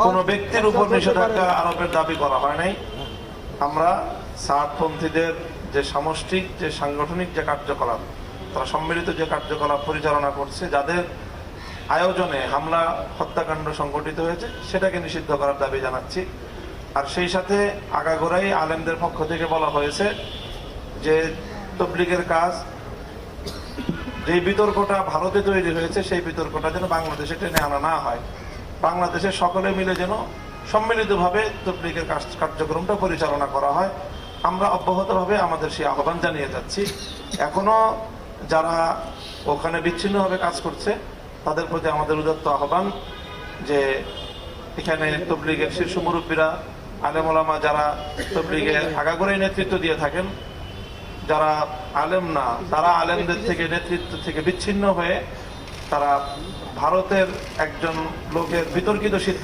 কোনো ব্যক্তির উপর নিষেধাজ্ঞা আরোপের দাবি করা হয় নাই। আমরা সাতপন্থীদের যে সামষ্টিক যে সাংগঠনিক যে কার্যকলাপ, তারা সম্মিলিত যে কার্যকলাপ পরিচালনা করছে, যাদের আয়োজনে হামলা হত্যাকাণ্ড সংঘটিত হয়েছে, সেটাকে নিষিদ্ধ করার দাবি জানাচ্ছি। আর সেই সাথে আগাগোড়াই আলেমদের পক্ষ থেকে বলা হয়েছে যে তবলিগের কাজ, যে বিতর্কটা ভারতে তৈরি হয়েছে, সেই বিতর্কটা যেন বাংলাদেশে টেনে আনা না হয়। বাংলাদেশের সকলে মিলে যেন সম্মিলিতভাবে তবলিগের কার্যক্রমটা পরিচালনা করা হয়। আমরা অব্যাহতভাবে আমাদের সেই আহ্বান জানিয়ে যাচ্ছি। এখনো যারা ওখানে বিচ্ছিন্নভাবে কাজ করছে, তাদের প্রতি আমাদের উদাত্ত আহ্বান যে এখানে তবলিগের শীর্ষ মুরব্বীরা, আলেম ওলামা যারা তবলিগে আগাগোড়াই নেতৃত্ব দিয়ে থাকেন, যারা আলেম না, তারা আলেমদের থেকে নেতৃত্ব থেকে বিচ্ছিন্ন হয়ে তারা ভারতের একজন লোকের বিতর্কিত সিদ্ধান্ত